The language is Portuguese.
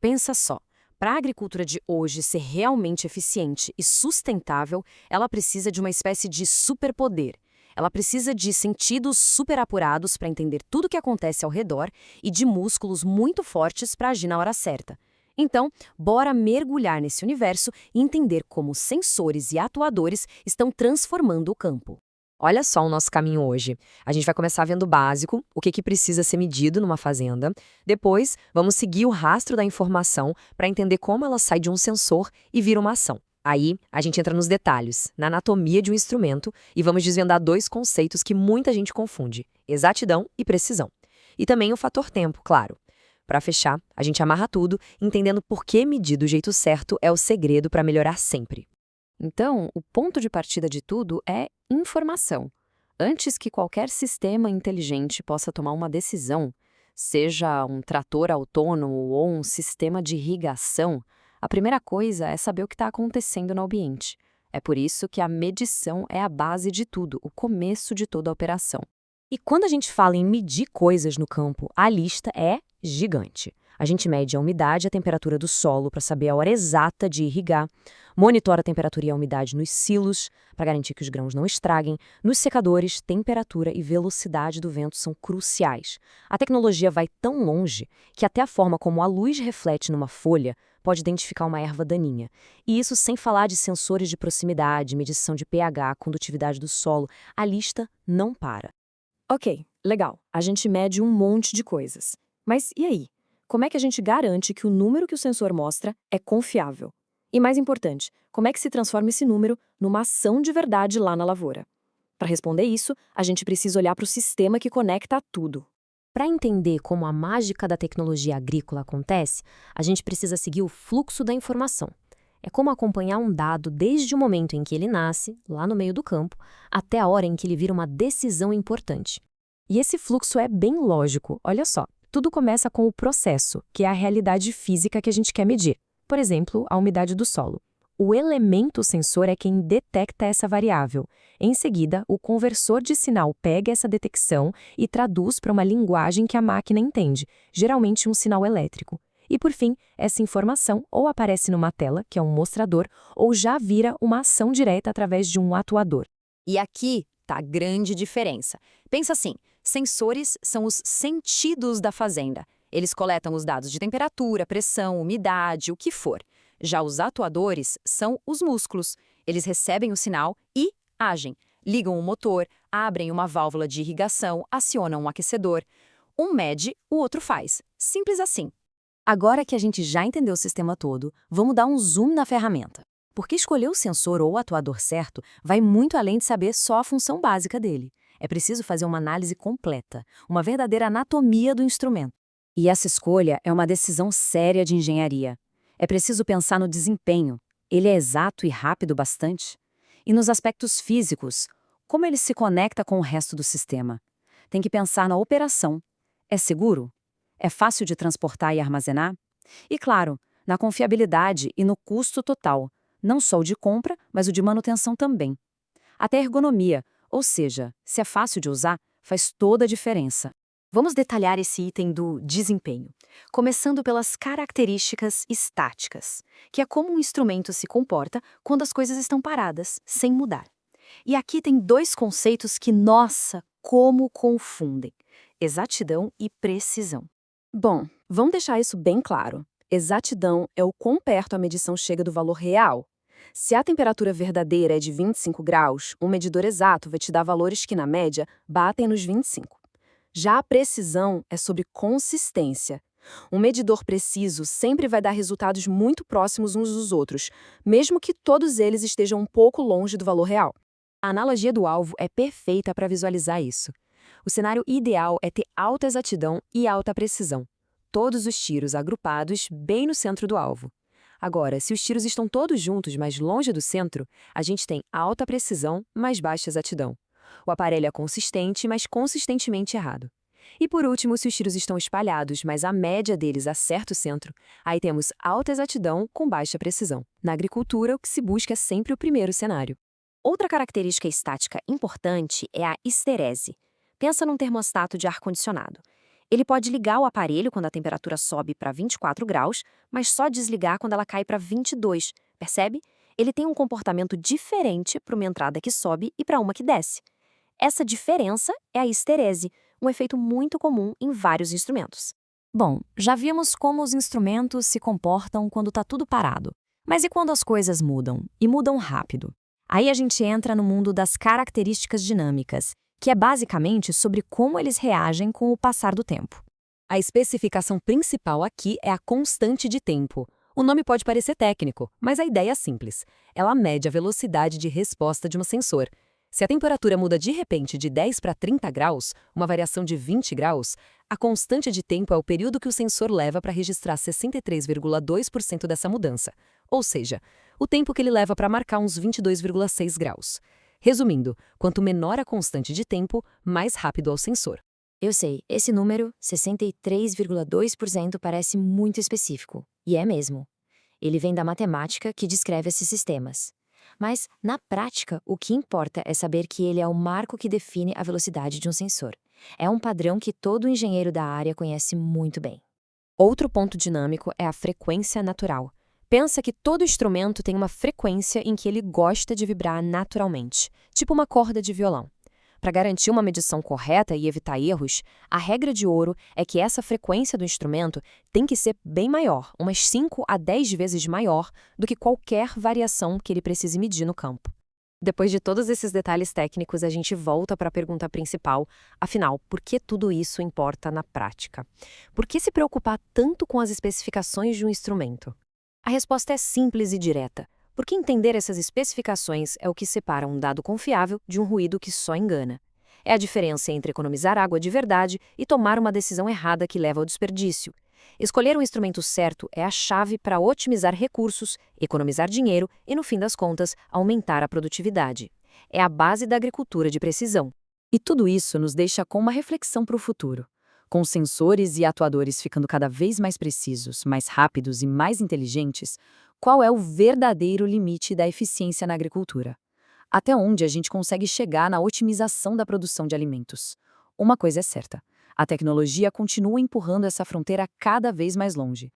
Pensa só. Para a agricultura de hoje ser realmente eficiente e sustentável, ela precisa de uma espécie de superpoder. Ela precisa de sentidos super apurados para entender tudo o que acontece ao redor e de músculos muito fortes para agir na hora certa. Então, bora mergulhar nesse universo e entender como sensores e atuadores estão transformando o campo. Olha só o nosso caminho hoje. A gente vai começar vendo o básico, o que precisa ser medido numa fazenda. Depois, vamos seguir o rastro da informação para entender como ela sai de um sensor e vira uma ação. Aí, a gente entra nos detalhes, na anatomia de um instrumento e vamos desvendar dois conceitos que muita gente confunde: exatidão e precisão. E também o fator tempo, claro. Para fechar, a gente amarra tudo, entendendo por que medir do jeito certo é o segredo para melhorar sempre. Então, o ponto de partida de tudo é informação. Antes que qualquer sistema inteligente possa tomar uma decisão, seja um trator autônomo ou um sistema de irrigação, a primeira coisa é saber o que está acontecendo no ambiente. É por isso que a medição é a base de tudo, o começo de toda a operação. E quando a gente fala em medir coisas no campo, a lista é gigante. A gente mede a umidade e a temperatura do solo para saber a hora exata de irrigar, monitora a temperatura e a umidade nos silos para garantir que os grãos não estraguem, nos secadores, temperatura e velocidade do vento são cruciais. A tecnologia vai tão longe que até a forma como a luz reflete numa folha pode identificar uma erva daninha. E isso sem falar de sensores de proximidade, medição de pH, condutividade do solo. A lista não para. Ok, legal. A gente mede um monte de coisas. Mas e aí? Como é que a gente garante que o número que o sensor mostra é confiável? E mais importante, como é que se transforma esse número numa ação de verdade lá na lavoura? Para responder isso, a gente precisa olhar para o sistema que conecta tudo. Para entender como a mágica da tecnologia agrícola acontece, a gente precisa seguir o fluxo da informação. É como acompanhar um dado desde o momento em que ele nasce, lá no meio do campo, até a hora em que ele vira uma decisão importante. E esse fluxo é bem lógico, olha só. Tudo começa com o processo, que é a realidade física que a gente quer medir. Por exemplo, a umidade do solo. O elemento sensor é quem detecta essa variável. Em seguida, o conversor de sinal pega essa detecção e traduz para uma linguagem que a máquina entende, geralmente um sinal elétrico. E por fim, essa informação ou aparece numa tela, que é um mostrador, ou já vira uma ação direta através de um atuador. E aqui tá a grande diferença. Pensa assim, sensores são os sentidos da fazenda. Eles coletam os dados de temperatura, pressão, umidade, o que for. Já os atuadores são os músculos. Eles recebem o sinal e agem. Ligam o motor, abrem uma válvula de irrigação, acionam um aquecedor. Um mede, o outro faz. Simples assim. Agora que a gente já entendeu o sistema todo, vamos dar um zoom na ferramenta. Porque escolher o sensor ou o atuador certo vai muito além de saber só a função básica dele. É preciso fazer uma análise completa, uma verdadeira anatomia do instrumento. E essa escolha é uma decisão séria de engenharia. É preciso pensar no desempenho. Ele é exato e rápido bastante? E nos aspectos físicos, como ele se conecta com o resto do sistema? Tem que pensar na operação. É seguro? É fácil de transportar e armazenar? E claro, na confiabilidade e no custo total. Não só o de compra, mas o de manutenção também. Até a ergonomia, ou seja, se é fácil de usar, faz toda a diferença. Vamos detalhar esse item do desempenho, começando pelas características estáticas, que é como um instrumento se comporta quando as coisas estão paradas, sem mudar. E aqui tem dois conceitos que, nossa, como confundem: exatidão e precisão. Bom, vamos deixar isso bem claro. Exatidão é o quão perto a medição chega do valor real. Se a temperatura verdadeira é de 25 graus, um medidor exato vai te dar valores que, na média, batem nos 25. Já a precisão é sobre consistência. Um medidor preciso sempre vai dar resultados muito próximos uns dos outros, mesmo que todos eles estejam um pouco longe do valor real. A analogia do alvo é perfeita para visualizar isso. O cenário ideal é ter alta exatidão e alta precisão. Todos os tiros agrupados bem no centro do alvo. Agora, se os tiros estão todos juntos, mas longe do centro, a gente tem alta precisão, mas baixa exatidão. O aparelho é consistente, mas consistentemente errado. E por último, se os tiros estão espalhados, mas a média deles acerta o centro, aí temos alta exatidão com baixa precisão. Na agricultura, o que se busca é sempre o primeiro cenário. Outra característica estática importante é a histerese. Pensa num termostato de ar-condicionado. Ele pode ligar o aparelho quando a temperatura sobe para 24 graus, mas só desligar quando ela cai para 22, percebe? Ele tem um comportamento diferente para uma entrada que sobe e para uma que desce. Essa diferença é a histerese, um efeito muito comum em vários instrumentos. Bom, já vimos como os instrumentos se comportam quando está tudo parado. Mas e quando as coisas mudam? E mudam rápido? Aí a gente entra no mundo das características dinâmicas, que é basicamente sobre como eles reagem com o passar do tempo. A especificação principal aqui é a constante de tempo. O nome pode parecer técnico, mas a ideia é simples. Ela mede a velocidade de resposta de um sensor. Se a temperatura muda de repente de 10 para 30 graus, uma variação de 20 graus, a constante de tempo é o período que o sensor leva para registrar 63,2% dessa mudança. Ou seja, o tempo que ele leva para marcar uns 22,6 graus. Resumindo, quanto menor a constante de tempo, mais rápido é o sensor. Eu sei, esse número, 63,2%, parece muito específico. E é mesmo. Ele vem da matemática que descreve esses sistemas. Mas, na prática, o que importa é saber que ele é o marco que define a velocidade de um sensor. É um padrão que todo engenheiro da área conhece muito bem. Outro ponto dinâmico é a frequência natural. Pensa que todo instrumento tem uma frequência em que ele gosta de vibrar naturalmente, tipo uma corda de violão. Para garantir uma medição correta e evitar erros, a regra de ouro é que essa frequência do instrumento tem que ser bem maior, umas 5 a 10 vezes maior do que qualquer variação que ele precise medir no campo. Depois de todos esses detalhes técnicos, a gente volta para a pergunta principal. Afinal, por que tudo isso importa na prática? Por que se preocupar tanto com as especificações de um instrumento? A resposta é simples e direta. Porque entender essas especificações é o que separa um dado confiável de um ruído que só engana. É a diferença entre economizar água de verdade e tomar uma decisão errada que leva ao desperdício. Escolher um instrumento certo é a chave para otimizar recursos, economizar dinheiro e, no fim das contas, aumentar a produtividade. É a base da agricultura de precisão. E tudo isso nos deixa com uma reflexão para o futuro. Com sensores e atuadores ficando cada vez mais precisos, mais rápidos e mais inteligentes, qual é o verdadeiro limite da eficiência na agricultura? Até onde a gente consegue chegar na otimização da produção de alimentos? Uma coisa é certa: a tecnologia continua empurrando essa fronteira cada vez mais longe.